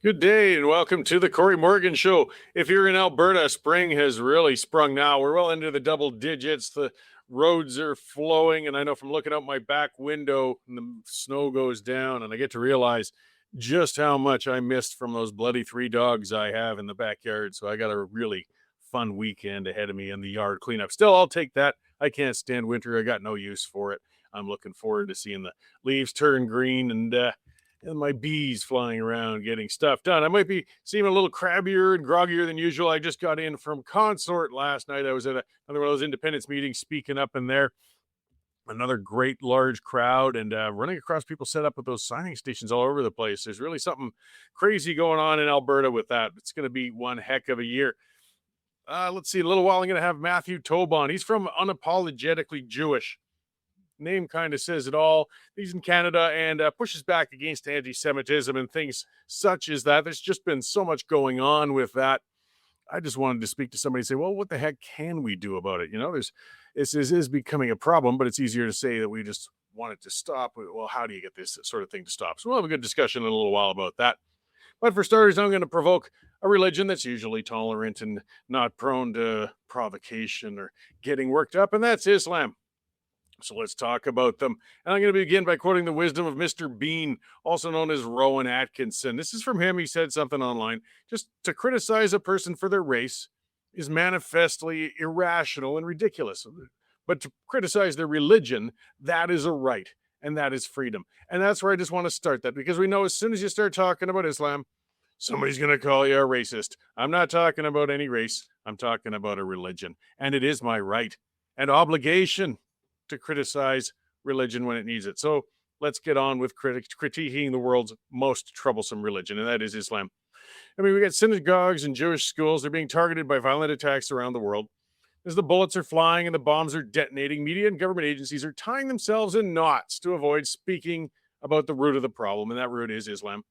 Good day and welcome to the CORY MORGAN Show. If you're in Alberta, spring has really sprung now. We're well into the double digits. The roads are flowing, and I know from looking out my back window, and the snow goes down, and I get to realize just how much I missed from those bloody three dogs I have in the backyard. So I got a really fun weekend ahead of me in the yard cleanup. Still, I'll take that. I can't stand winter. I got no use for it. I'm looking forward to seeing the leaves turn green and my bees flying around getting stuff done. I might be seeming a little crabbier and groggier than usual. I just got in from Consort last night. I was at another one of those independence meetings, speaking up in there. Another great large crowd, and running across people set up with those signing stations all over the place. There's really something crazy going on in Alberta with that. It's going to be one heck of a year. Let's see, a little while I'm going to have Matthew Tobon. He's from Unapologetically Jewish. Name kind of says it all. He's in Canada and pushes back against anti-Semitism and things such as that. There's just been so much going on with that. I just wanted to speak to somebody and say, well, what the heck can we do about it? You know, this is becoming a problem, but it's easier to say that we just want it to stop. Well, how do you get this sort of thing to stop? So we'll have a good discussion in a little while about that. But for starters, I'm going to provoke a religion that's usually tolerant and not prone to provocation or getting worked up, and that's Islam. So let's talk about them. And I'm going to begin by quoting the wisdom of Mr. Bean, also known as Rowan Atkinson. This is from him. He said something online. Just to criticize a person for their race is manifestly irrational and ridiculous. But to criticize their religion, that is a right, and that is freedom. And that's where I just want to start that, because we know as soon as you start talking about Islam, somebody's going to call you a racist. I'm not talking about any race. I'm talking about a religion. And it is my right and obligation to criticize religion when it needs it. So let's get on with critiquing the world's most troublesome religion, and that is Islam. I mean, we got synagogues and Jewish schools. They're being targeted by violent attacks around the world. As the bullets are flying and the bombs are detonating, media and government agencies are tying themselves in knots to avoid speaking about the root of the problem, and that root is Islam.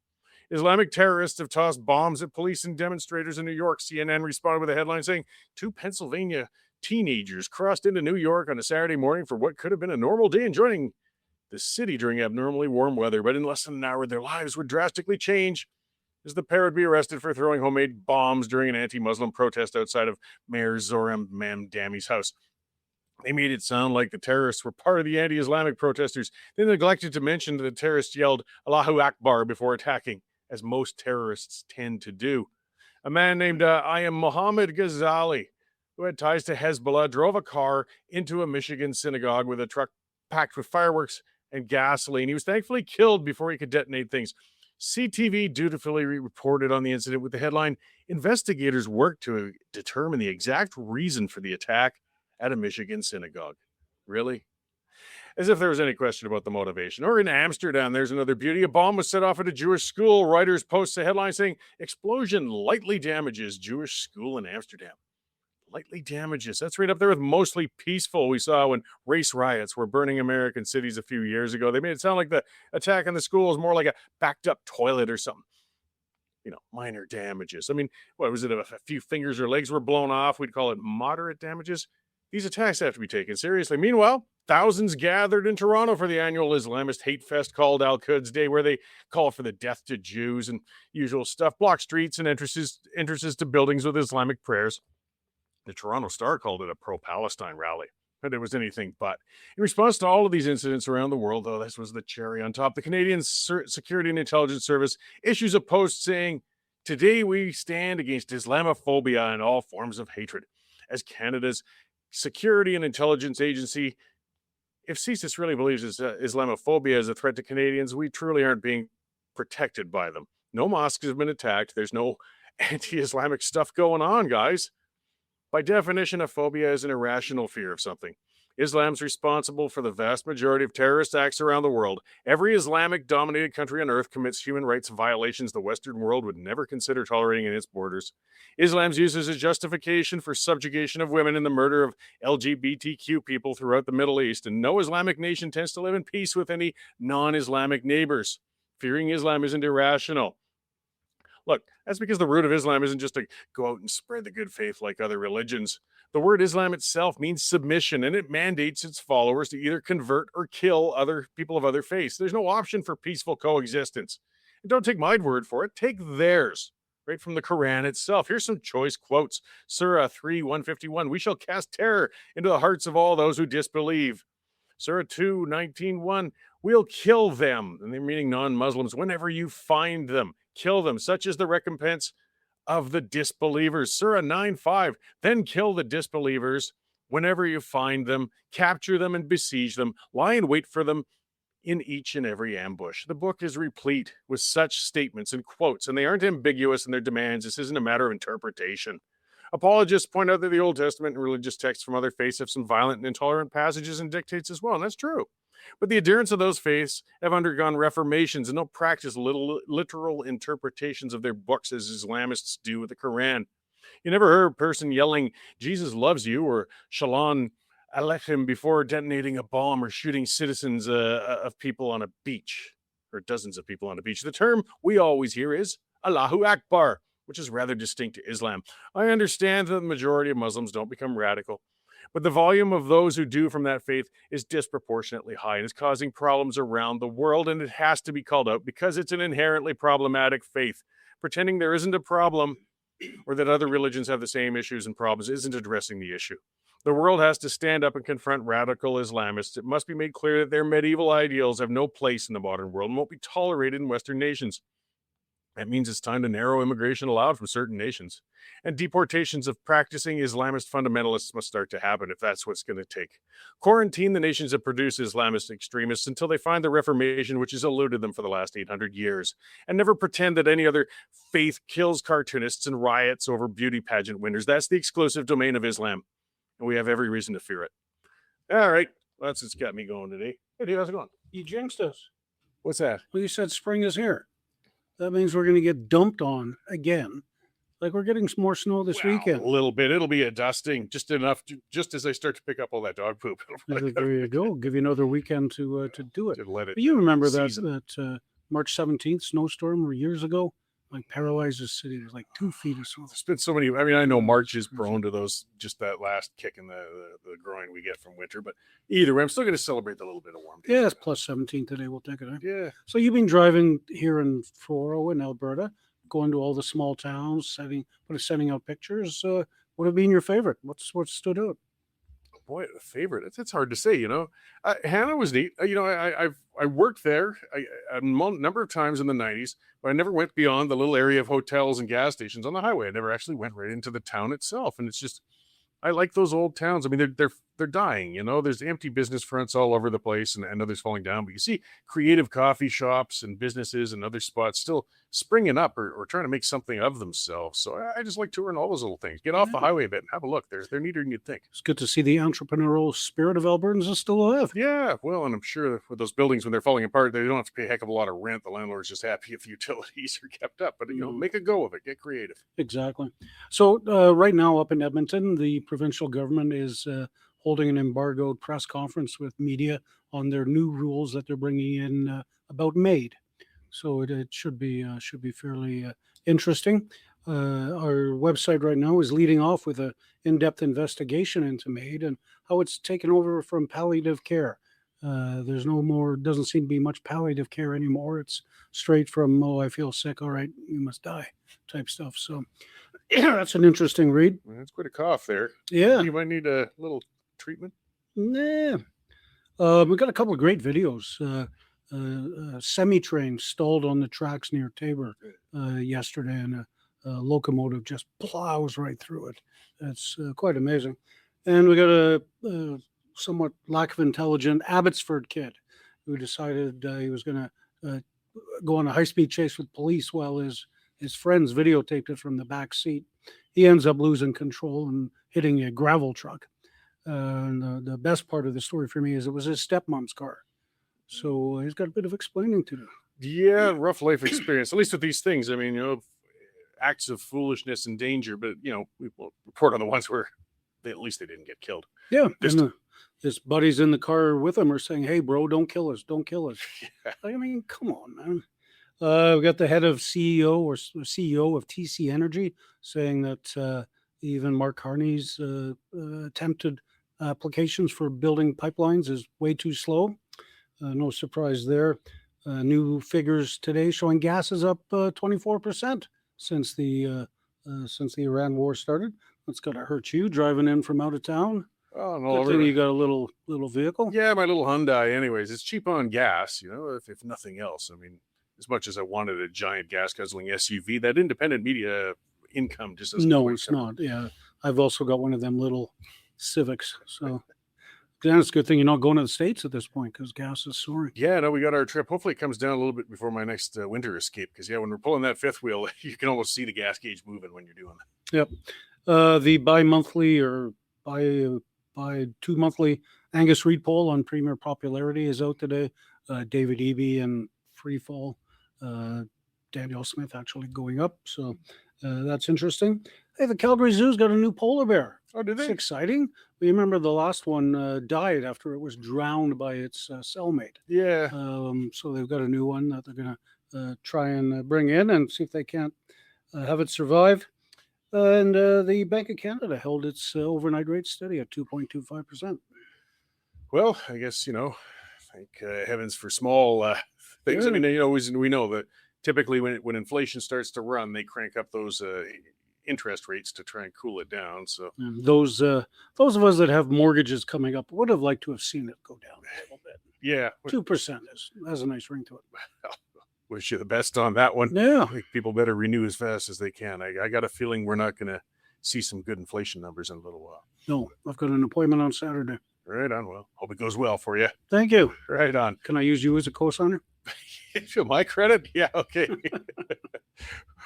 Islamic terrorists have tossed bombs at police and demonstrators in New York. CNN responded with a headline saying, 2 Pennsylvania teenagers crossed into New York on a Saturday morning for what could have been a normal day enjoying the city during abnormally warm weather. But in less than an hour, their lives would drastically change as the pair would be arrested for throwing homemade bombs during an anti-Muslim protest outside of Mayor Zoram Mamdani's house. They made it sound like the terrorists were part of the anti-Islamic protesters. They neglected to mention that the terrorists yelled Allahu Akbar before attacking, as most terrorists tend to do. A man named Ayam Mohammed Ghazali, who had ties to Hezbollah, drove a car into a Michigan synagogue with a truck packed with fireworks and gasoline. He was thankfully killed before he could detonate things. CTV dutifully reported on the incident with the headline, investigators worked to determine the exact reason for the attack at a Michigan synagogue. Really? As if there was any question about the motivation. Or in Amsterdam, there's another beauty. A bomb was set off at a Jewish school. Reuters posts a headline saying, explosion lightly damages Jewish school in Amsterdam. Lightly damages. That's right up there with mostly peaceful. We saw when race riots were burning American cities a few years ago. They made it sound like the attack on the school was more like a backed up toilet or something. You know, minor damages. I mean, what was it? A few fingers or legs were blown off. We'd call it moderate damages. These attacks have to be taken seriously. Meanwhile, thousands gathered in Toronto for the annual Islamist hate fest called Al-Quds Day, where they call for the death to Jews and usual stuff, block streets and entrances to buildings with Islamic prayers. The Toronto Star called it a pro-Palestine rally, but it was anything but. In response to all of these incidents around the world, though, this was the cherry on top, the Canadian Security and Intelligence Service issues a post saying, today we stand against Islamophobia and all forms of hatred. As Canada's Security and Intelligence Agency, if CSIS really believes Islamophobia is a threat to Canadians, we truly aren't being protected by them. No mosques have been attacked. There's no anti-Islamic stuff going on, guys. By definition, a phobia is an irrational fear of something. Islam's responsible for the vast majority of terrorist acts around the world. Every Islamic-dominated country on earth commits human rights violations the Western world would never consider tolerating in its borders. Islam's used as a justification for subjugation of women and the murder of LGBTQ people throughout the Middle East, and no Islamic nation tends to live in peace with any non-Islamic neighbors. Fearing Islam isn't irrational. Look, that's because the root of Islam isn't just to go out and spread the good faith like other religions. The word Islam itself means submission, and it mandates its followers to either convert or kill other people of other faiths. There's no option for peaceful coexistence. And don't take my word for it, take theirs, right from the Quran itself. Here's some choice quotes. Surah 3:151, we shall cast terror into the hearts of all those who disbelieve. Surah 2:19:1, we'll kill them, and they're meaning non-Muslims, whenever you find them. Kill them, such is the recompense of the disbelievers. Surah 9:5, then kill the disbelievers whenever you find them, capture them and besiege them, lie in wait for them in each and every ambush. The book is replete with such statements and quotes, and they aren't ambiguous in their demands. This isn't a matter of interpretation. Apologists point out that the Old Testament and religious texts from other faiths have some violent and intolerant passages and dictates as well, and that's true. But the adherents of those faiths have undergone reformations and don't practice literal interpretations of their books as Islamists do with the Quran. You never heard a person yelling, Jesus loves you, or Shalom Aleichem before detonating a bomb or shooting citizens of people on a beach, or dozens of people on a beach. The term we always hear is Allahu Akbar, which is rather distinct to Islam. I understand that the majority of Muslims don't become radical, but the volume of those who do from that faith is disproportionately high and is causing problems around the world, and it has to be called out because it's an inherently problematic faith. Pretending there isn't a problem or that other religions have the same issues and problems isn't addressing the issue. The world has to stand up and confront radical Islamists. It must be made clear that their medieval ideals have no place in the modern world and won't be tolerated in Western nations. That means it's time to narrow immigration allowed from certain nations. And deportations of practicing Islamist fundamentalists must start to happen if that's what's going to take. Quarantine the nations that produce Islamist extremists until they find the Reformation, which has eluded them for the last 800 years. And never pretend that any other faith kills cartoonists and riots over beauty pageant winners. That's the exclusive domain of Islam. And we have every reason to fear it. All right. Well, that's what's got me going today. Hey, Dave, how's it going? You jinxed us. What's that? Well, you said spring is here. That means we're going to get dumped on again. Like we're getting some more snow this weekend. A little bit. It'll be a dusting, just enough, just as I start to pick up all that dog poop. There you go. Give you another weekend to do it. To let it. But you remember that March 17th snowstorm years ago? Like paralyzed the city. There's like 2 feet of snow. There's been so many. I mean, I know March is prone to those, just that last kick in the groin we get from winter. But either way, I'm still going to celebrate the little bit of warm days. Yeah, it's plus 17 today. We'll take it. Huh? Yeah. So you've been driving here in Foro in Alberta, going to all the small towns, sending out pictures. What have been your favorite? What stood out? Boy, a favorite. It's hard to say, Hannah was neat. I worked there a number of times in the 90s, but I never went beyond the little area of hotels and gas stations on the highway. I never actually went right into the town itself. And it's just, I like those old towns. I mean, they're dying, There's empty business fronts all over the place and others falling down. But you see creative coffee shops and businesses and other spots still springing up or trying to make something of themselves. So I just like touring all those little things. Get off the highway a bit and have a look. They're neater than you'd think. It's good to see the entrepreneurial spirit of Albertans is still alive. Yeah, well, and I'm sure with those buildings, when they're falling apart, they don't have to pay a heck of a lot of rent. The landlord's just happy if utilities are kept up. But, make a go of it. Get creative. Exactly. So right now up in Edmonton, the provincial government is holding an embargoed press conference with media on their new rules that they're bringing in about MAID. So it should be fairly interesting. Our website right now is leading off with an in-depth investigation into MAID and how it's taken over from palliative care. There's no more, doesn't seem to be much palliative care anymore. It's straight from, I feel sick, all right, you must die type stuff. So that's an interesting read. That's quite a cough there. Yeah. You might need a little treatment. Yeah. We've got a couple of great videos. Semi-train stalled on the tracks near Tabor yesterday, and a locomotive just plows right through it. That's quite amazing. And we got a somewhat lack of intelligent Abbotsford kid who decided he was going to go on a high-speed chase with police while his friends videotaped it from the back seat. He ends up losing control and hitting a gravel truck. And the best part of the story for me is it was his stepmom's car. So he's got a bit of explaining to do. Yeah, rough life experience, at least with these things. I mean, acts of foolishness and danger, but, we will report on the ones where at least they didn't get killed. Yeah. His buddies in the car with him are saying, hey, bro, don't kill us. Don't kill us. Yeah. I mean, come on, man. We got the head of CEO of TC Energy saying that even Mark Carney's attempted applications for building pipelines is way too slow. No surprise there. New figures today showing gas is up 24% since the Iran war started. That's got to hurt you driving in from out of town. Oh, Good thing you got a little vehicle. Yeah, my little Hyundai. Anyways, it's cheap on gas, if nothing else. I mean, as much as I wanted a giant gas guzzling SUV, that independent media income just doesn't. No, it's not. Yeah, I've also got one of them little Civics. So then it's a good thing you're not going to the States at this point because gas is soaring. Yeah, no, we got our trip. Hopefully, it comes down a little bit before my next winter escape. Because when we're pulling that fifth wheel, you can almost see the gas gauge moving when you're doing that. Yep. The bi-monthly or by 2 monthly Angus Reid poll on Premier popularity is out today. David Eby and Freefall. Danielle Smith actually going up. So that's interesting. Hey, the Calgary Zoo's got a new polar bear. Oh, did they? It's exciting. You remember the last one died after it was drowned by its cellmate. Yeah. So they've got a new one that they're going to try and bring in and see if they can't have it survive. And the Bank of Canada held its overnight rate steady at 2.25%. Well, I guess, thank heavens for small things. Yeah. I mean, we know that typically when inflation starts to run, they crank up those interest rates to try and cool it down. So And those of us that have mortgages coming up would have liked to have seen it go down a little bit. Yeah, 2% has a nice ring to it. Wish you the best on that one. Yeah. I think people better renew as fast as they can. I got a feeling we're not going to see some good inflation numbers in a little while. No, I've got an appointment on Saturday. Right on. Well, hope it goes well for you. Thank you. Right on. Can I use you as a co-signer? Feel my credit? Yeah, okay.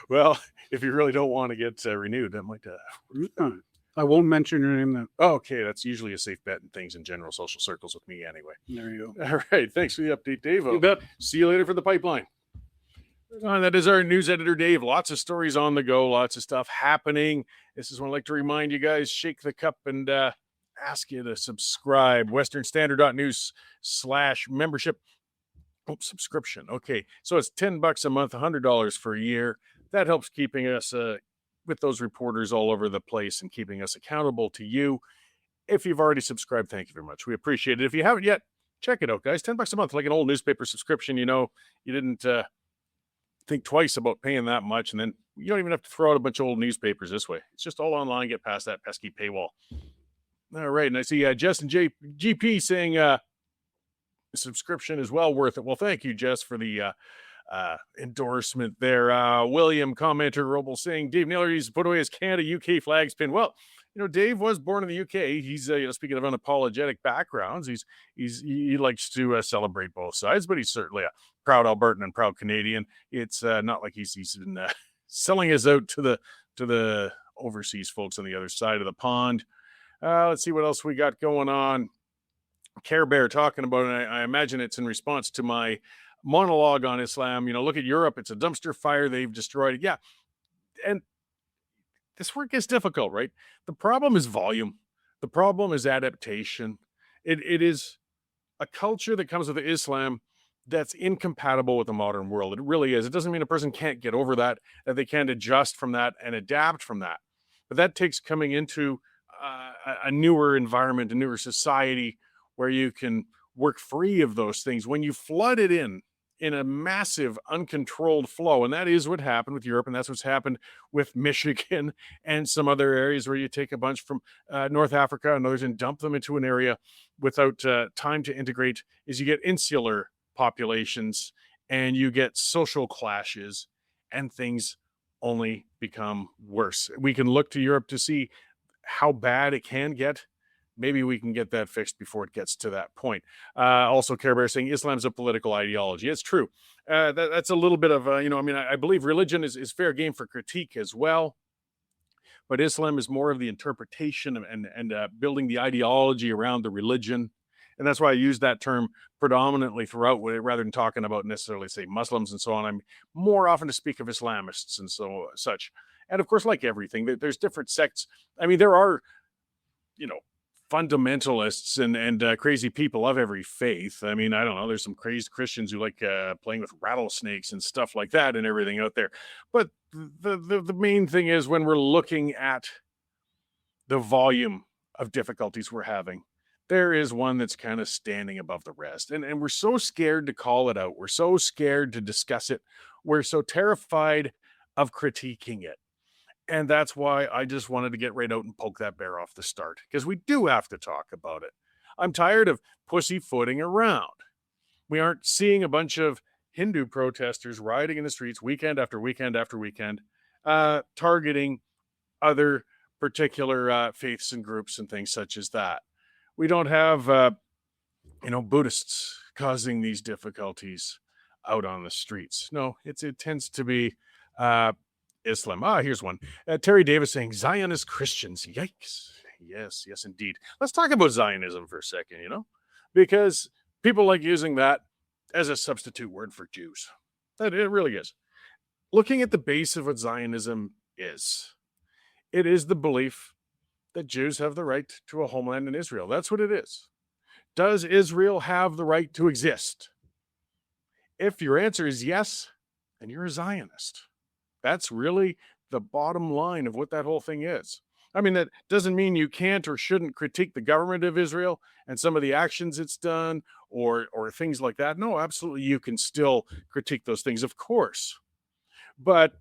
Well, if you really don't want to get renewed, that might. I won't mention your name then. Okay, that's usually a safe bet in things in general social circles with me anyway. There you go. All right, thanks for the update, Dave. You bet. See you later for the pipeline. That is our news editor, Dave. Lots of stories on the go, lots of stuff happening. This is when I like to remind you guys, shake the cup and ask you to subscribe. westernstandard.news/membership. Subscription. Okay, so it's $10 a month, $100 for a year. That helps keeping us with those reporters all over the place and keeping us accountable to you. If you've already subscribed, thank you very much. We appreciate it. If you haven't yet, check it out, guys. $10 a month, like an old newspaper subscription. You didn't think twice about paying that much, and then you don't even have to throw out a bunch of old newspapers this way. It's just all online. Get past that pesky paywall. All right, and I see Justin GP saying subscription is well worth it. Well, thank you, Jess, for the endorsement there. William commenter Roble saying Dave Naylor used to put away his Canada UK flags pin. Well, Dave was born in the UK. He's speaking of unapologetic backgrounds, he likes to celebrate both sides, but he's certainly a proud Albertan and proud Canadian. It's not like he's been selling us out to the overseas folks on the other side of the pond. Let's see what else we got going on. Care Bear talking about it. I imagine it's in response to my monologue on Islam. Look at Europe. It's a dumpster fire. They've destroyed it. Yeah. And this work is difficult, right? The problem is volume. The problem is adaptation. It is a culture that comes with Islam that's incompatible with the modern world. It really is. It doesn't mean a person can't get over that they can't adjust from that and adapt from that. But that takes coming into a newer environment, a newer society where you can work free of those things. When you flood it in a massive uncontrolled flow, and that is what happened with Europe, and that's what's happened with Michigan and some other areas where you take a bunch from North Africa and others and dump them into an area without time to integrate, is you get insular populations and you get social clashes, and things only become worse. We can look to Europe to see how bad it can get. Maybe we can get that fixed before it gets to that point. Also, Care Bear saying Islam's a political ideology. It's true. That's a little bit of, I believe religion is fair game for critique as well. But Islam is more of the interpretation and building the ideology around the religion. And that's why I use that term predominantly throughout, rather than talking about necessarily, say, Muslims and so on. I'm more often to speak of Islamists and such. And of course, like everything, there's different sects. I mean, there are, fundamentalists and crazy people of every faith. I mean, I don't know. There's some crazy Christians who like playing with rattlesnakes and stuff like that and everything out there. But the main thing is when we're looking at the volume of difficulties we're having, there is one that's kind of standing above the rest. And we're so scared to call it out. We're so scared to discuss it. We're so terrified of critiquing it. And that's why I just wanted to get right out and poke that bear off the start, because we do have to talk about it. I'm tired of pussyfooting around. We aren't seeing a bunch of Hindu protesters rioting in the streets weekend after weekend after weekend, targeting other particular faiths and groups and things such as that. We don't have, Buddhists causing these difficulties out on the streets. No, it tends to be uh, Islam. Here's one. Terry Davis saying Zionist Christians. Yikes. Yes, indeed. Let's talk about Zionism for a second, because people like using that as a substitute word for Jews. That it really is. Looking at the base of what Zionism is, it is the belief that Jews have the right to a homeland in Israel. That's what it is. Does Israel have the right to exist? If your answer is yes, then you're a Zionist. That's really the bottom line of what that whole thing is. I mean, that doesn't mean you can't or shouldn't critique the government of Israel and some of the actions it's done or things like that. No, absolutely, you can still critique those things, of course. But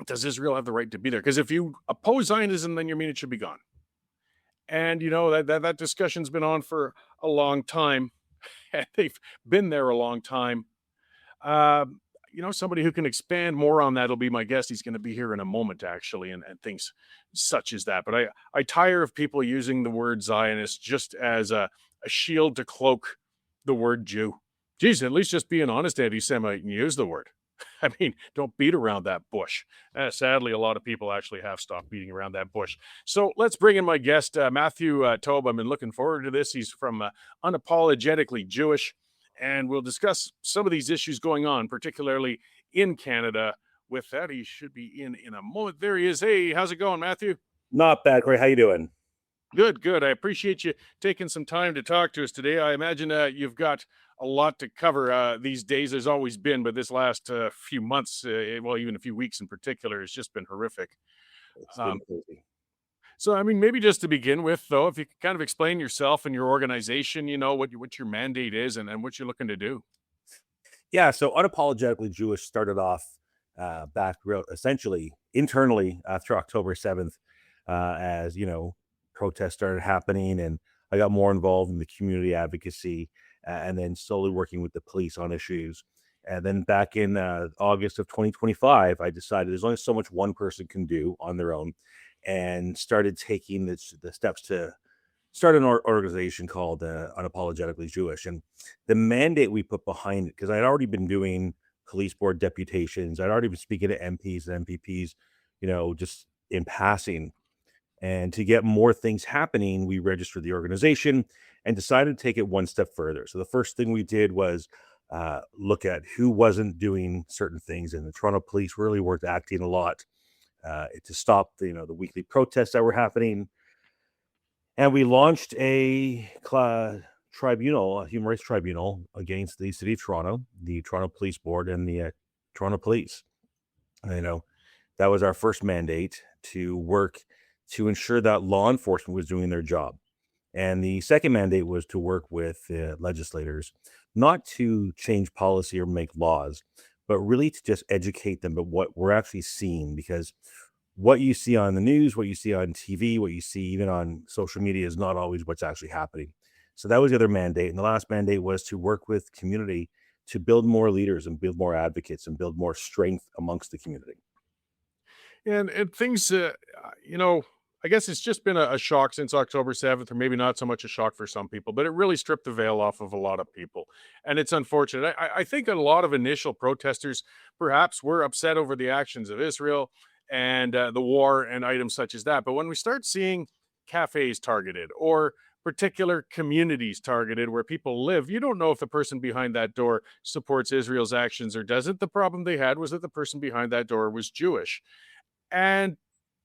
does Israel have the right to be there? Because if you oppose Zionism, then you mean it should be gone. And that discussion's been on for a long time. They've been there a long time. Somebody who can expand more on that will be my guest. He's going to be here in a moment, actually, and things such as that. But I tire of people using the word Zionist just as a shield to cloak the word Jew. Geez, at least just be an honest anti-Semite and use the word. I mean, don't beat around that bush. Sadly, a lot of people actually have stopped beating around that bush. So let's bring in my guest, Matthew Tobon. I've been looking forward to this. He's from Unapologetically Jewish, and we'll discuss some of these issues going on, particularly in Canada. With that, he should be in a moment. There he is. Hey, how's it going, Matthew? Not bad, Corey. How you doing? Good. I appreciate you taking some time to talk to us today. I imagine you've got a lot to cover these days. There's always been, but this last few months, even a few weeks in particular, has just been horrific. It's been crazy. So, I mean, maybe just to begin with, though, if you could kind of explain yourself and your organization, what your mandate is and what you're looking to do. Yeah, so Unapologetically Jewish started off back essentially internally after October 7th, as protests started happening, and I got more involved in the community advocacy, and then slowly working with the police on issues. And then back in August of 2025, I decided there's only so much one person can do on their own, and started taking the steps to start an organization called Unapologetically Jewish. And the mandate we put behind it, because I'd already been doing police board deputations, I'd already been speaking to MPs and MPPs, just in passing. And to get more things happening, we registered the organization and decided to take it one step further. So the first thing we did was look at who wasn't doing certain things, and the Toronto police really weren't acting a lot to stop the weekly protests that were happening. And we launched a tribunal, a human rights tribunal against the City of Toronto, the Toronto Police Board, and the Toronto Police. That was our first mandate, to work to ensure that law enforcement was doing their job. And the second mandate was to work with legislators, not to change policy or make laws, but really to just educate them about what we're actually seeing. Because what you see on the news, what you see on TV, what you see even on social media is not always what's actually happening. So that was the other mandate. And the last mandate was to work with community to build more leaders and build more advocates and build more strength amongst the community. And things, I guess it's just been a shock since October 7th, or maybe not so much a shock for some people, but it really stripped the veil off of a lot of people. And it's unfortunate. I think a lot of initial protesters perhaps were upset over the actions of Israel and the war and items such as that. But when we start seeing cafes targeted or particular communities targeted where people live, you don't know if the person behind that door supports Israel's actions or doesn't. The problem they had was that the person behind that door was Jewish. And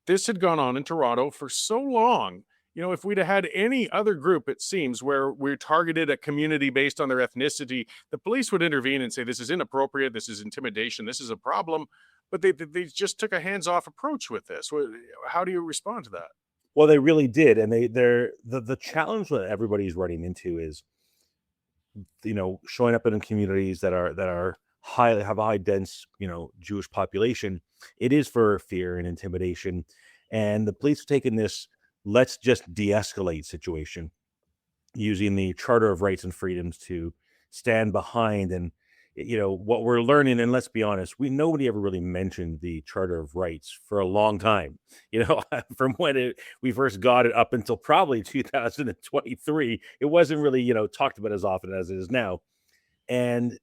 this had gone on in Toronto for so long. If we'd have had any other group, it seems, where we targeted a community based on their ethnicity, the police would intervene and say, this is inappropriate, this is intimidation, this is a problem. But they just took a hands-off approach with this. How do you respond to that? Well, they really did, and the challenge that everybody's running into is, showing up in communities that are highly have a high dense, Jewish population. It is for fear and intimidation, and the police have taken this let's just de-escalate situation, using the Charter of Rights and Freedoms to stand behind. And what we're learning, and let's be honest, nobody ever really mentioned the Charter of Rights for a long time. From when we first got it up until probably 2023, it wasn't really talked about as often as it is now. And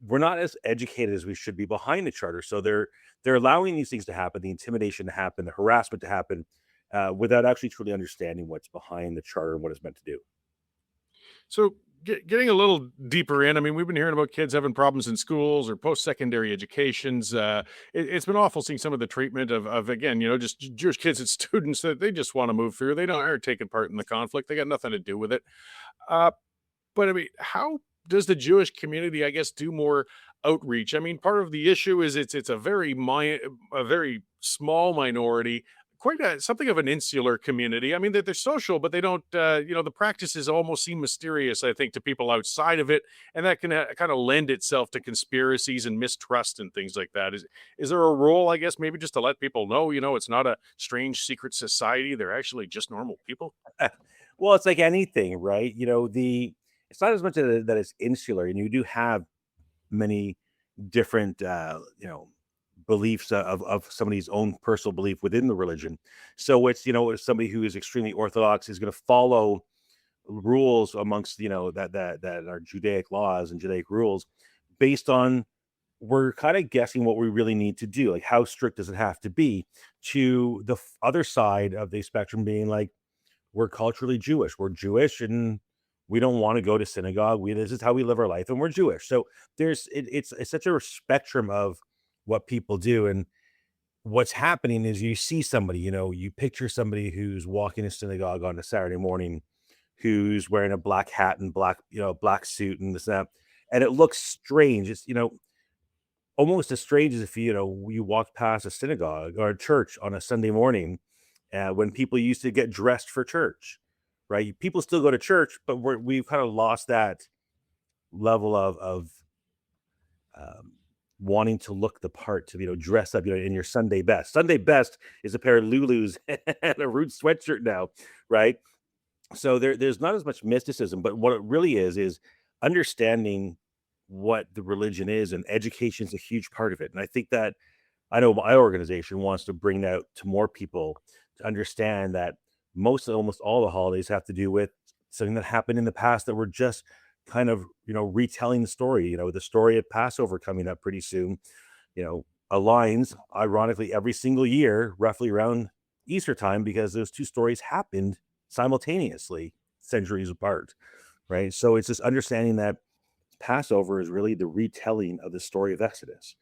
we're not as educated as we should be behind the charter. So they're allowing these things to happen, the intimidation to happen, the harassment to happen, without actually truly understanding what's behind the charter and what it's meant to do. So getting a little deeper in, I mean, we've been hearing about kids having problems in schools or post-secondary educations. It's been awful seeing some of the treatment of again, just Jewish kids and students that they just want to move through. They aren't taking part in the conflict. They got nothing to do with it. Uh, but I mean, how does the Jewish community, I guess, do more outreach? I mean, part of the issue is it's a a very small minority, quite something of an insular community. I mean, they're social, but they don't. The practices almost seem mysterious, I think, to people outside of it, and that can kind of lend itself to conspiracies and mistrust and things like that. Is there a role, I guess, maybe just to let people know, it's not a strange secret society. They're actually just normal people. Well, it's like anything, right? It's not as much that it's insular, and you do have many different, beliefs of somebody's own personal belief within the religion. So it's somebody who is extremely orthodox is going to follow rules amongst that are Judaic laws and Judaic rules, based on, we're kind of guessing what we really need to do, like how strict does it have to be, to the other side of the spectrum being like, we're culturally Jewish. We're Jewish, and we don't want to go to synagogue. This is how we live our life, and we're Jewish. So it's such a spectrum of what people do. And what's happening is you see somebody, you picture somebody who's walking to synagogue on a Saturday morning, who's wearing a black hat and black suit and this and that, and it looks strange. It's almost as strange as if you walked past a synagogue or a church on a Sunday morning, when people used to get dressed for church, right? People still go to church, but we've kind of lost that level of wanting to look the part, to dress up, in your Sunday best. Sunday best is a pair of Lulus and a Roots sweatshirt now, right? So there's not as much mysticism, but what it really is understanding what the religion is, and education is a huge part of it. And I think that, I know my organization wants to bring that to more people, to understand that almost all the holidays have to do with something that happened in the past, that we're just kind of retelling the story. The story of Passover coming up pretty soon, aligns ironically every single year roughly around Easter time, because those two stories happened simultaneously centuries apart, right? So it's just understanding that Passover is really the retelling of the story of Exodus.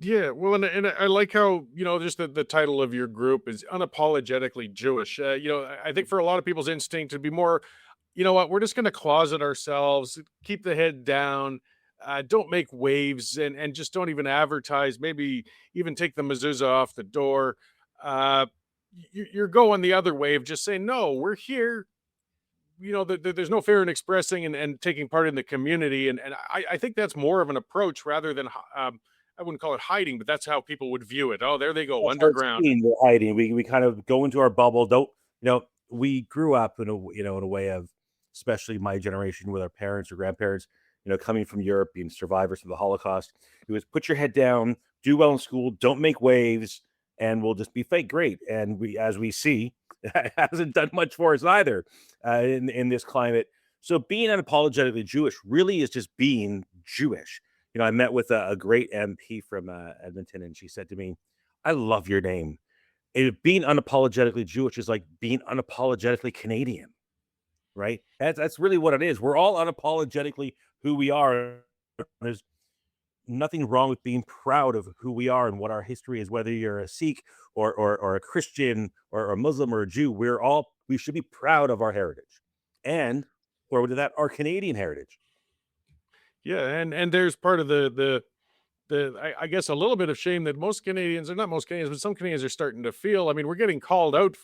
Yeah, well, and I like how, just the title of your group is unapologetically Jewish. I think for a lot of people's instinct to be more, you know what, we're just going to closet ourselves, keep the head down, don't make waves, and just don't even advertise, maybe even take the mezuzah off the door. Uh, you're going the other way of just saying, no, we're here. There's no fear in expressing and taking part in the community. And I think that's more of an approach rather than, I wouldn't call it hiding, but that's how people would view it. Oh, there they go, That's how it's underground. seen, we're hiding. We kind of go into our bubble. Don't we grew up in a way of, especially my generation, with our parents or grandparents, coming from Europe, being survivors of the Holocaust. It was put your head down, do well in school, don't make waves, and we'll just be fake great. And as we see, it hasn't done much for us either, in this climate. So being unapologetically Jewish really is just being Jewish. I met with a great MP from Edmonton, and she said to me, "I love your name. Being unapologetically Jewish is like being unapologetically Canadian, right? That's really what it is. We're all unapologetically who we are. There's nothing wrong with being proud of who we are and what our history is, whether you're a Sikh or a Christian or a Muslim or a Jew. We should be proud of our heritage, and or to that, our Canadian heritage." Yeah, and there's part of the I guess a little bit of shame that most Canadians, or not most Canadians, but some Canadians are starting to feel. I mean, we're getting called out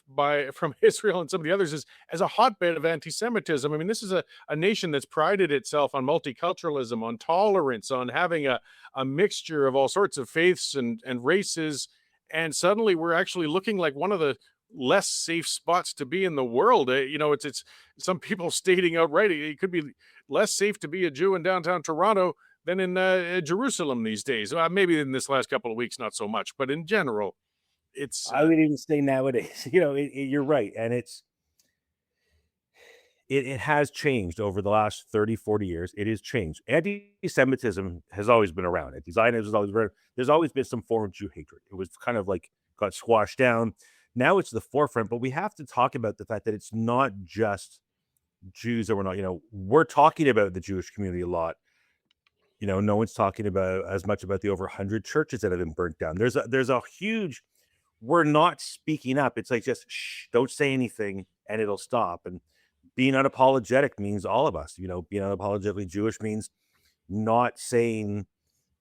from Israel and some of the others as a hotbed of anti-Semitism. I mean, this is a nation that's prided itself on multiculturalism, on tolerance, on having a mixture of all sorts of faiths and races. And suddenly we're actually looking like one of the less safe spots to be in the world. It's some people stating outright it could be less safe to be a Jew in downtown Toronto than in Jerusalem these days. Maybe in this last couple of weeks, not so much, but in general, it's I would even say nowadays, you're right. And it has changed over the last 30, 40 years. It has changed. Anti-Semitism has always been around. Zionism has always been, there's always been some form of Jew hatred. It was kind of like got squashed down. Now it's the forefront, but we have to talk about the fact that it's not just Jews that we're not, we're talking about the Jewish community a lot. No one's talking about as much about the over 100 churches that have been burnt down. There's a huge, we're not speaking up. It's like, just shh, don't say anything and it'll stop. And being unapologetic means all of us, being unapologetically Jewish means not saying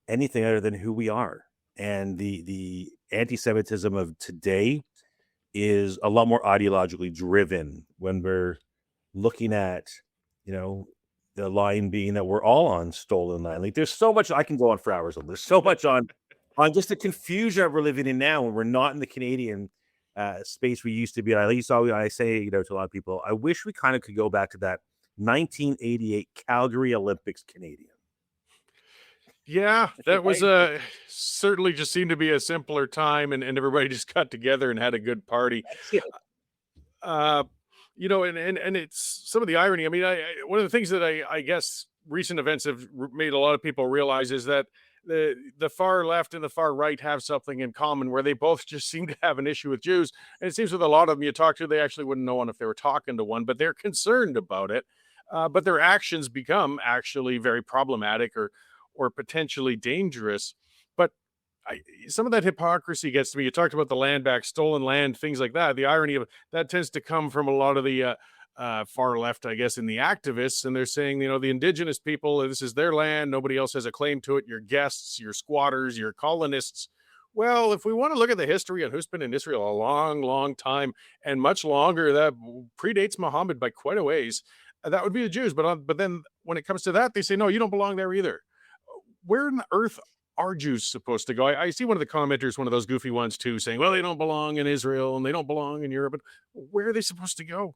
anything other than who we are. And the anti-Semitism of today is a lot more ideologically driven when we're looking at, the line being that we're all on stolen land. Like, there's so much, I can go on for hours on. There's so much on just the confusion that we're living in now, when we're not in the Canadian space we used to be. At least I say, to a lot of people, I wish we kind of could go back to that 1988 Calgary Olympics Canadian. Yeah, that was certainly just seemed to be a simpler time, and everybody just got together and had a good party. And it's some of the irony. I mean, one of the things that I guess recent events have made a lot of people realize is that the far left and the far right have something in common, where they both just seem to have an issue with Jews. And it seems with a lot of them you talk to, they actually wouldn't know one if they were talking to one, but they're concerned about it. But their actions become actually very problematic or potentially dangerous. But some of that hypocrisy gets to me. You talked about the land back, stolen land, things like that. The irony of that tends to come from a lot of the far left, I guess, in the activists. And they're saying, the indigenous people, this is their land. Nobody else has a claim to it. Your guests, your squatters, your colonists. Well, if we want to look at the history on who's been in Israel a long, long time, and much longer, that predates Muhammad by quite a ways, that would be the Jews. But then when it comes to that, they say, no, you don't belong there either. Where in the earth are Jews supposed to go? I see one of the commenters, one of those goofy ones too, saying, well, they don't belong in Israel and they don't belong in Europe. But where are they supposed to go?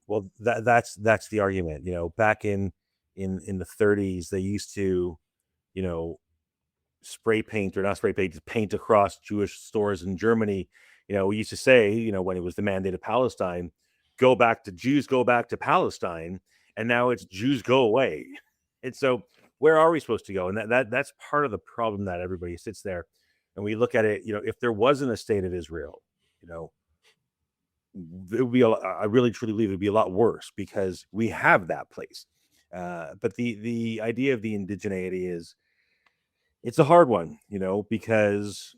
Well, that's the argument. Back in the 30s, they used to, spray paint, or not spray paint, paint across Jewish stores in Germany. We used to say, when it was the mandate of Palestine, Jews go back to Palestine, and now it's Jews go away. And so where are we supposed to go? And that's part of the problem, that everybody sits there and we look at it. If there wasn't a state of Israel, it would be I really truly believe it would be a lot worse, because we have that place. But the idea of the indigeneity it's a hard one, because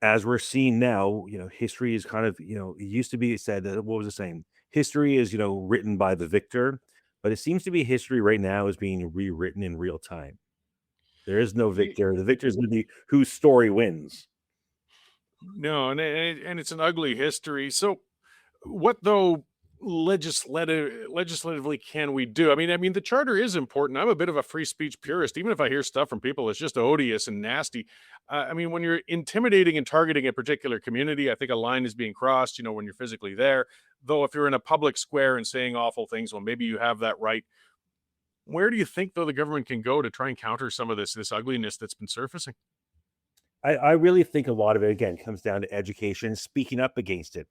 as we're seeing now, history is kind of, it used to be said that, what was the saying? History is, written by the victor. But it seems to be history right now is being rewritten in real time. There is no victor. The victor is going to be whose story wins. No, and it's an ugly history. So what, though, legislatively can we do? I mean, the charter is important. I'm a bit of a free speech purist, even if I hear stuff from people that's just odious and nasty. When you're intimidating and targeting a particular community, I think a line is being crossed, when you're physically there. Though if you're in a public square and saying awful things, well, maybe you have that right. Where do you think, though, the government can go to try and counter some of this ugliness that's been surfacing? I really think a lot of it, again, comes down to education, speaking up against it.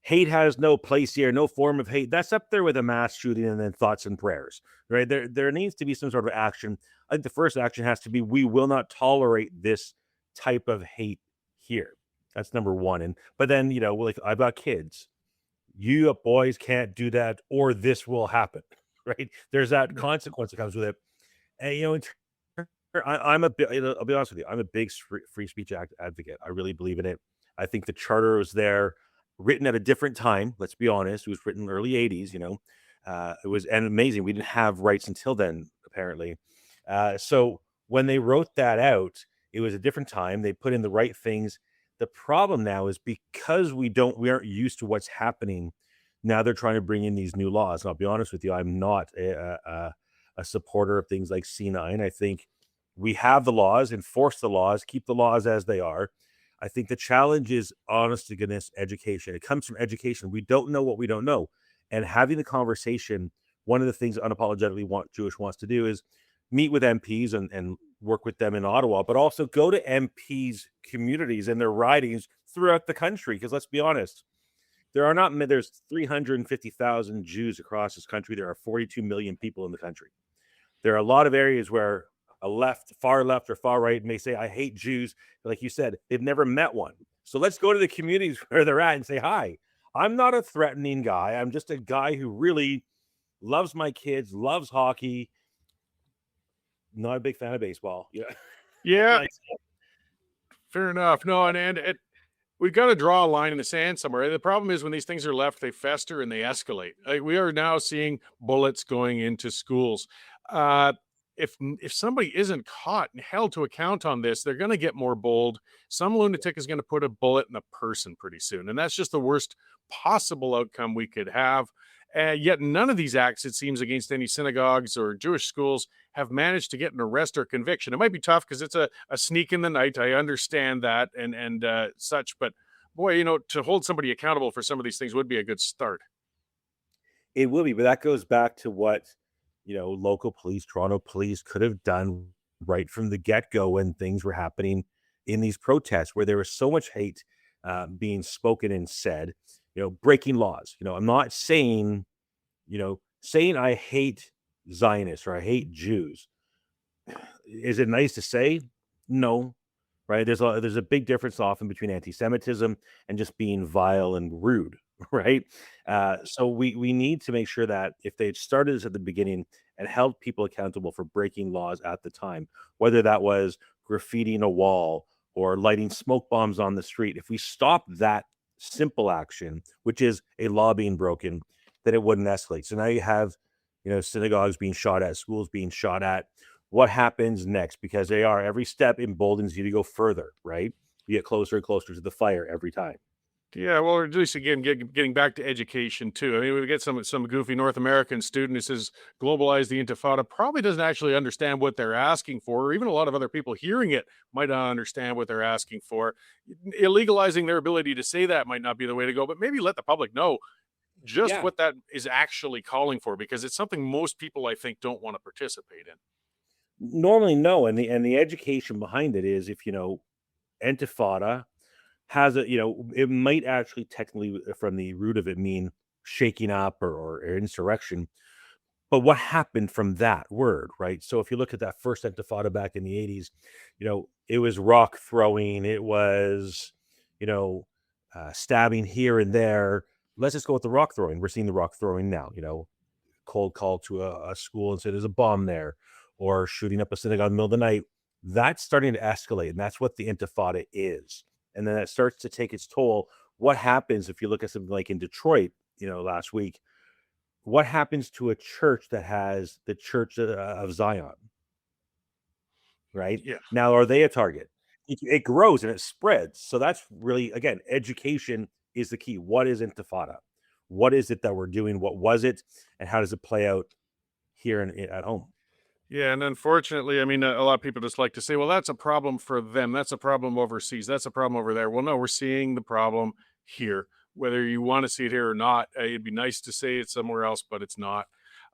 Hate has no place here, no form of hate. That's up there with a mass shooting and then thoughts and prayers, right? There needs to be some sort of action. I think the first action has to be, we will not tolerate this type of hate here. That's number one. But then, like, I've got kids. You boys can't do that, or this will happen, right? There's that consequence that comes with it. And, I'm a bit, I'll be honest with you, I'm a big free speech advocate. I really believe in it. I think the charter was there, written at a different time. Let's be honest. It was written in the early 80s, it was amazing. We didn't have rights until then, apparently. So when they wrote that out, It was a different time. They put in the right things. The problem now is because we aren't used to what's happening. Now they're trying to bring in these new laws. And I'll be honest with you, I'm not a supporter of things like C9. I think we have the laws, enforce the laws, keep the laws as they are. I think the challenge is, honest to goodness, education. It comes from education. We don't know what we don't know. And having the conversation, one of the things unapologetically Jewish wants to do is meet with MPs and work with them in Ottawa, but also go to MPs' communities and their ridings throughout the country. Because let's be honest, there's 350,000 Jews across this country. There are 42 million people in the country. There are a lot of areas where far left or far right may say, I hate Jews. Like you said, they've never met one. So let's go to the communities where they're at and say, hi, I'm not a threatening guy. I'm just a guy who really loves my kids, loves hockey. Not a big fan of baseball. Yeah. Fair enough. No, and we've got to draw a line in the sand somewhere. The problem is when these things are left, they fester and they escalate. Like, we are now seeing bullets going into schools. If somebody isn't caught and held to account on this, they're going to get more bold. Some lunatic is going to put a bullet in a person pretty soon. And that's just the worst possible outcome we could have. Yet none of these acts, it seems, against any synagogues or Jewish schools have managed to get an arrest or conviction. It might be tough because it's a sneak in the night. I understand that and such. But boy, to hold somebody accountable for some of these things would be a good start. It will be, but that goes back to what local police, Toronto police could have done right from the get-go when things were happening in these protests, where there was so much hate being spoken and said, breaking laws. I'm not saying I hate Zionists or I hate Jews. Is it nice to say? No, right? There's a big difference often between anti-Semitism and just being vile and rude, right? So we need to make sure that if they had started this at the beginning and held people accountable for breaking laws at the time, whether that was graffitiing a wall or lighting smoke bombs on the street, if we stop that simple action, which is a law being broken, then it wouldn't escalate. So now you have, synagogues being shot at, schools being shot at. What happens next? Because every step emboldens you to go further, right? You get closer and closer to the fire every time. Yeah, well, at least again, getting back to education too. I mean, we get some goofy North American student who says globalize the Intifada, probably doesn't actually understand what they're asking for, or even a lot of other people hearing it might not understand what they're asking for. Illegalizing their ability to say that might not be the way to go, but maybe let the public know just what that is actually calling for, because it's something most people, I think, don't want to participate in. Normally, no, and the education behind it is, if Intifada has it might actually technically from the root of it mean shaking up or insurrection. But what happened from that word, right? So if you look at that first Intifada back in the 80s, it was rock throwing, it was, stabbing here and there. Let's just go with the rock throwing. We're seeing the rock throwing now, cold call to a school and say there's a bomb there, or shooting up a synagogue in the middle of the night. That's starting to escalate. And that's what the Intifada is. And then it starts to take its toll. What happens if you look at something like in Detroit, last week? What happens to a church that has the Church of Zion? Right? Yeah. Now, are they a target? It grows and it spreads. So that's really, again, education is the key. What is Intifada? What is it that we're doing? What was it? And how does it play out here at home? Yeah, and unfortunately, I mean, a lot of people just like to say, well, that's a problem for them. That's a problem overseas. That's a problem over there. Well, no, we're seeing the problem here, whether you want to see it here or not. It'd be nice to say it somewhere else, but it's not.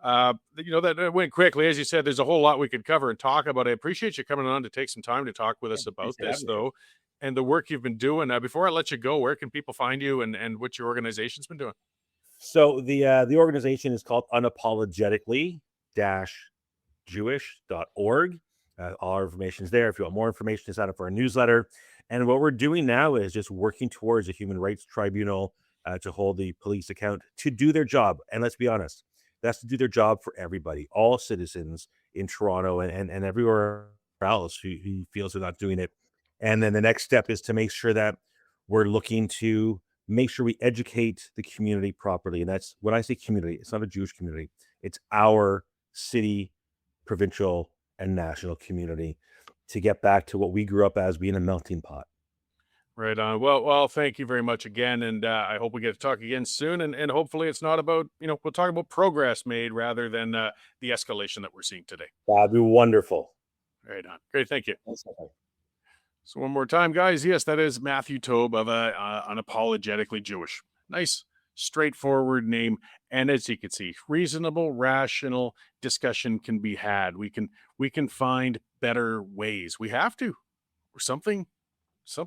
That went quickly. As you said, there's a whole lot we could cover and talk about. I appreciate you coming on to take some time to talk with us about this, though, and the work you've been doing. Before I let you go, where can people find you and what your organization's been doing? So the organization is called unapologetically-jewish.org. All our information is there. If you want more information, sign up for our newsletter. And what we're doing now is just working towards a human rights tribunal to hold the police account to do their job. And let's be honest, that's to do their job for everybody, all citizens in Toronto and everywhere else who feels they're not doing it. And then the next step is to make sure that we're looking to make sure we educate the community properly. And that's when I say community, it's not a Jewish community. It's our city, provincial, and national community. to get back to what we grew up as, being a melting pot. Right on. Well, thank you very much again. And I hope we get to talk again soon. And hopefully it's not about, we'll talk about progress made rather than the escalation that we're seeing today. That'd be wonderful. Right on. Great. Thank you. That's okay. So one more time, guys. Yes, that is Matthew Tobon of Unapologetically Jewish. Nice, straightforward name. And as you can see, reasonable, rational discussion can be had. We can find better ways. We have to, or something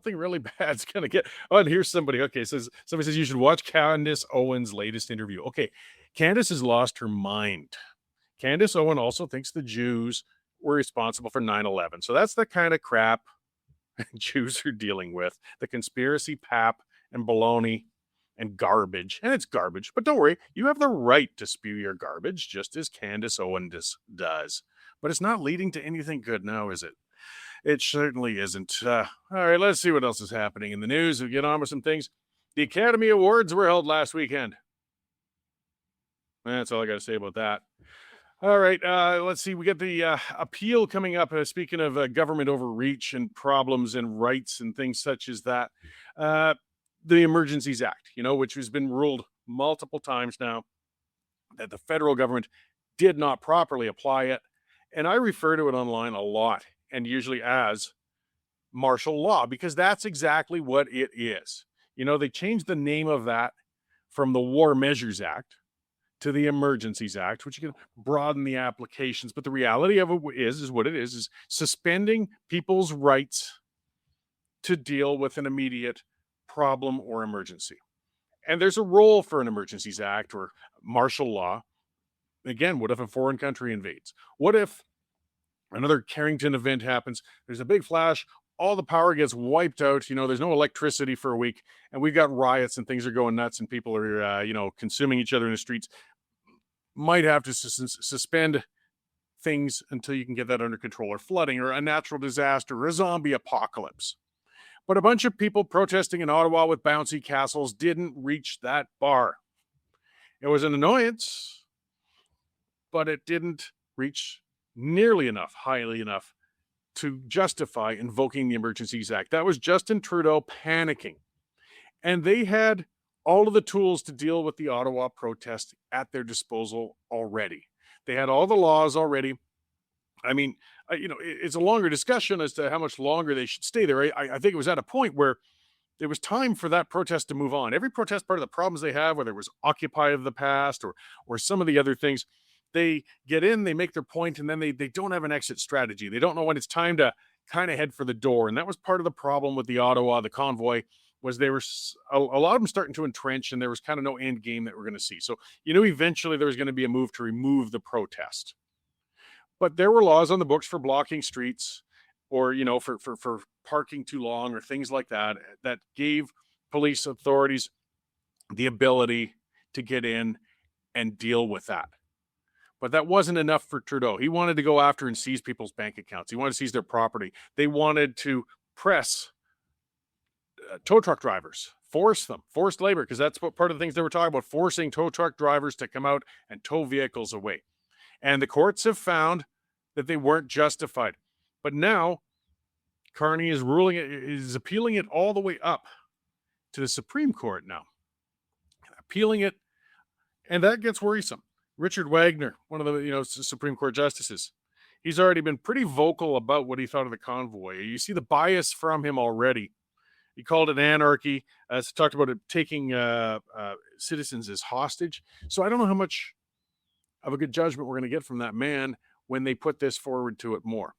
really bad's gonna get. Oh, and here's somebody. Okay, somebody says you should watch Candace Owens' latest interview. Okay, Candace has lost her mind. Candace Owens also thinks the Jews were responsible for 9/11. So that's the kind of crap Jews are dealing with. The conspiracy pap and baloney and garbage. And it's garbage. But don't worry, you have the right to spew your garbage, just as Candace Owens does. But it's not leading to anything good now, is it? It certainly isn't. All right, let's see what else is happening in the news. We'll get on with some things. The Academy Awards were held last weekend. That's all I got to say about that. All right, let's see. We got the appeal coming up. Speaking of government overreach and problems and rights and things such as that, the Emergencies Act, which has been ruled multiple times now that the federal government did not properly apply it. And I refer to it online a lot, and usually as martial law, because that's exactly what it is. They changed the name of that from the War Measures Act to the Emergencies Act, which you can broaden the applications. But the reality of it is what it is suspending people's rights to deal with an immediate problem or emergency. And there's a role for an Emergencies Act or martial law. Again, what if a foreign country invades? What if another Carrington event happens? There's a big flash, all the power gets wiped out. There's no electricity for a week, and we've got riots and things are going nuts, and people are, consuming each other in the streets. Might have to suspend things until you can get that under control, or flooding, or a natural disaster, or a zombie apocalypse. But a bunch of people protesting in Ottawa with bouncy castles didn't reach that bar. It was an annoyance, but it didn't reach nearly enough, highly enough, to justify invoking the Emergencies Act. That was Justin Trudeau panicking. And they had all of the tools to deal with the Ottawa protest at their disposal already. They had all the laws already. I mean, it's a longer discussion as to how much longer they should stay there. I think it was at a point where there was time for that protest to move on. Every protest, part of the problems they have, whether it was Occupy of the past or some of the other things, they get in, they make their point, and then they don't have an exit strategy. They don't know when it's time to kind of head for the door. And that was part of the problem with the Ottawa, the convoy, was they were a lot of them starting to entrench, and there was kind of no end game that we're going to see. So, eventually there was going to be a move to remove the protest. But there were laws on the books for blocking streets, or, for parking too long, or things like that, that gave police authorities the ability to get in and deal with that. But that wasn't enough for Trudeau. He wanted to go after and seize people's bank accounts. He wanted to seize their property. They wanted to press tow truck drivers, forced labor, because that's what part of the things they were talking about, forcing tow truck drivers to come out and tow vehicles away. And the courts have found that they weren't justified. But now Carney is appealing it all the way up to the Supreme Court now. Appealing it, and that gets worrisome. Richard Wagner, one of the Supreme Court justices, he's already been pretty vocal about what he thought of the convoy. You see the bias from him already. He called it anarchy. Talked about it taking citizens as hostage. So I don't know how much of a good judgment we're going to get from that man when they put this forward to it more.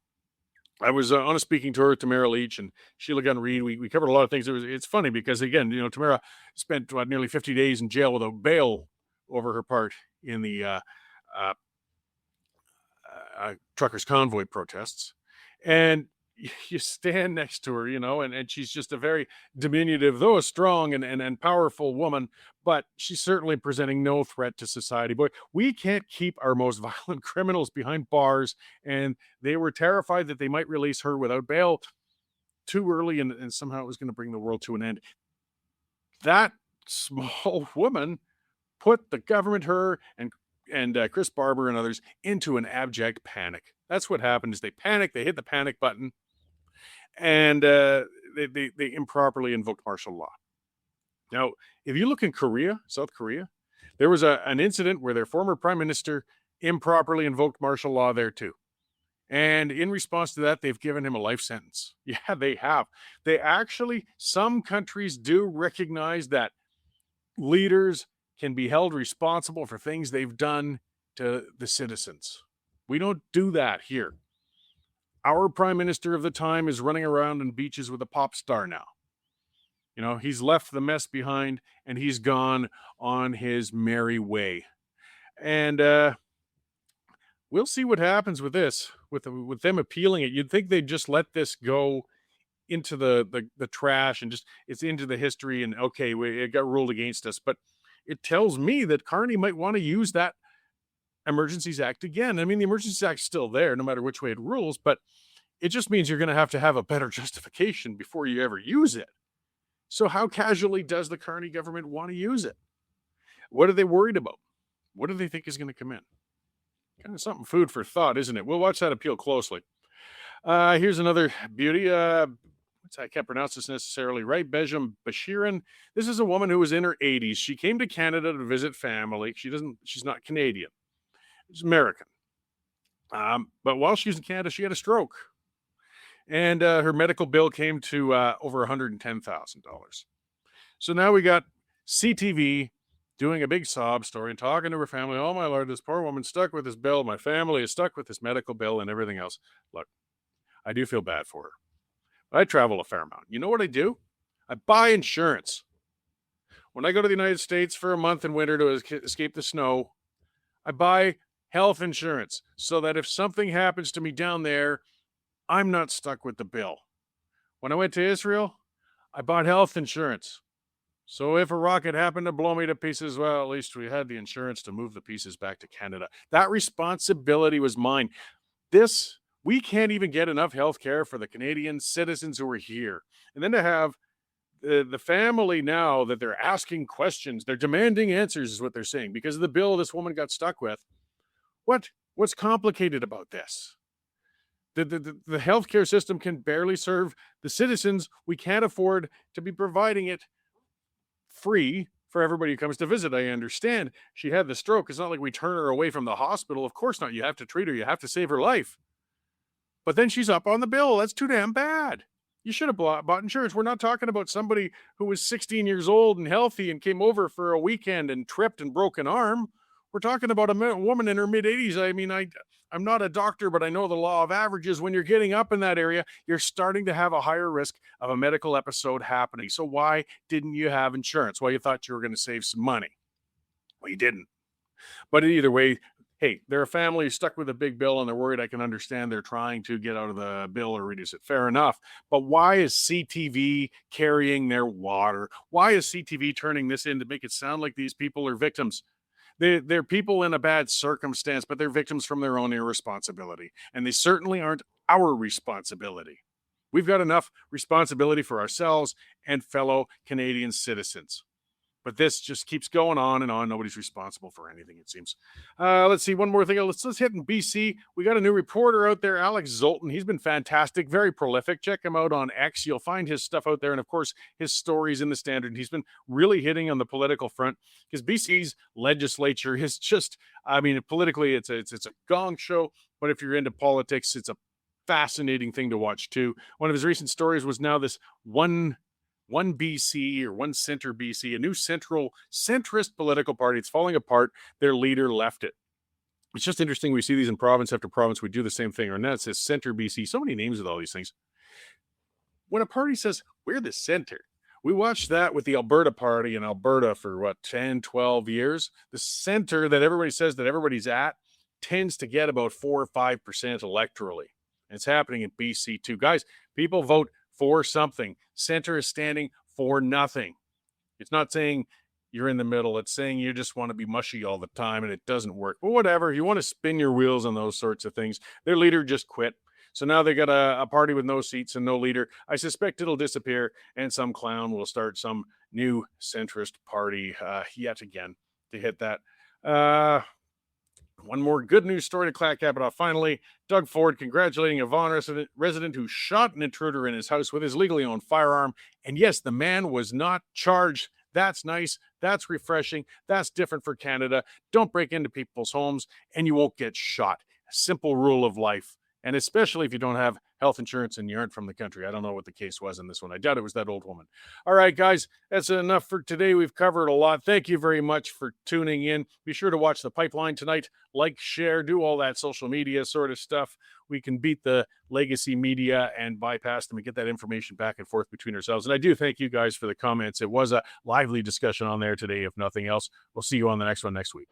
I was on a speaking tour with Tamara Leach and Sheila Gunn-Reid. We covered a lot of things. It's funny because, again, Tamara spent nearly 50 days in jail without bail over her part in the truckers' convoy protests. And you stand next to her, and she's just a very diminutive, though a strong and powerful woman, but she's certainly presenting no threat to society. Boy, we can't keep our most violent criminals behind bars, and they were terrified that they might release her without bail too early, and somehow it was going to bring the world to an end. That small woman put the government, her and Chris Barber and others, into an abject panic. That's what happened. Is they panicked, they hit the panic button, and they improperly invoked martial law. Now, if you look in Korea, South Korea, there was an incident where their former prime minister improperly invoked martial law there too. And in response to that, they've given him a life sentence. Yeah, they have. They actually, some countries do recognize that leaders can be held responsible for things they've done to the citizens. We don't do that here. Our prime minister of the time is running around on beaches with a pop star now. You know, he's left the mess behind and he's gone on his merry way. And we'll see what happens with this, with them appealing it. You'd think they'd just let this go into the trash and just it's into the history and okay, it got ruled against us. But it tells me that Carney might want to use that Emergencies Act again. I mean, the Emergencies Act's still there no matter which way it rules, but it just means you're going to have a better justification before you ever use it. So how casually does the Carney government want to use it? What are they worried about? What do they think is going to come in? Kind of something food for thought, isn't it? We'll watch that appeal closely. Here's another beauty. I can't pronounce this necessarily right. Bejam Bashirin. This is a woman who was in her 80s. She came to Canada to visit family. She's not Canadian. She's American. But while she was in Canada, she had a stroke. And her medical bill came to over $110,000. So now we got CTV doing a big sob story and talking to her family. Oh, my Lord, this poor woman's stuck with this bill. My family is stuck with this medical bill and everything else. Look, I do feel bad for her. I travel a fair amount. You know what I do? I buy insurance. When I go to the United States for a month in winter to escape the snow, I buy health insurance so that if something happens to me down there, I'm not stuck with the bill. When I went to Israel, I bought health insurance. So if a rocket happened to blow me to pieces, well, at least we had the insurance to move the pieces back to Canada. That responsibility was mine. We can't even get enough health care for the Canadian citizens who are here. And then to have the family now that they're asking questions, they're demanding answers is what they're saying because of the bill this woman got stuck with. What's complicated about this? The healthcare system can barely serve the citizens. We can't afford to be providing it free for everybody who comes to visit. I understand she had the stroke. It's not like we turn her away from the hospital. Of course not. You have to treat her. You have to save her life. But then she's up on the bill. That's too damn bad. You should have bought insurance. We're not talking about somebody who was 16 years old and healthy and came over for a weekend and tripped and broke an arm. We're talking about a woman in her mid-80s. I mean, I'm not a doctor, but I know the law of averages. When you're getting up in that area, you're starting to have a higher risk of a medical episode happening. So why didn't you have insurance? Well, you thought you were going to save some money. Well, you didn't. But either way, hey, they're a family stuck with a big bill and they're worried. I can understand they're trying to get out of the bill or reduce it. Fair enough. But why is CTV carrying their water? Why is CTV turning this in to make it sound like these people are victims? They're people in a bad circumstance, but they're victims from their own irresponsibility. And they certainly aren't our responsibility. We've got enough responsibility for ourselves and fellow Canadian citizens. But this just keeps going on and on. Nobody's responsible for anything, it seems. Let's see, one more thing. Let's hit in BC. We got a new reporter out there, Alex Zoltan. He's been fantastic, very prolific. Check him out on X. You'll find his stuff out there. And, of course, his stories in the Standard. He's been really hitting on the political front because BC's legislature is just, I mean, politically, it's a gong show. But if you're into politics, it's a fascinating thing to watch, too. One of his recent stories was now this one BC or one center BC, a new centrist political party. It's falling apart. Their leader left it. It's just interesting. We see these in province after province. We do the same thing. Or now it says center BC. So many names with all these things. When a party says, we're the center, we watched that with the Alberta party in Alberta for 10, 12 years. The center that everybody says that everybody's at tends to get about 4 or 5% electorally. And it's happening in BC too. Guys, people vote for something. Center is standing for nothing. It's not saying you're in the middle. It's saying you just want to be mushy all the time and it doesn't work. But whatever. You want to spin your wheels on those sorts of things. Their leader just quit. So now they got a party with no seats and no leader. I suspect it'll disappear and some clown will start some new centrist party yet again to hit that. One more good news story to cap it off. Finally, Doug Ford congratulating a Vaughan resident who shot an intruder in his house with his legally owned firearm. And yes, the man was not charged. That's nice. That's refreshing. That's different for Canada. Don't break into people's homes and you won't get shot. A simple rule of life. And especially if you don't have health insurance and you aren't from the country. I don't know what the case was in this one. I doubt it was that old woman. All right, guys, that's enough for today. We've covered a lot. Thank you very much for tuning in. Be sure to watch The Pipeline tonight. Like, share, do all that social media sort of stuff. We can beat the legacy media and bypass them and get that information back and forth between ourselves. And I do thank you guys for the comments. It was a lively discussion on there today, if nothing else. We'll see you on the next one next week.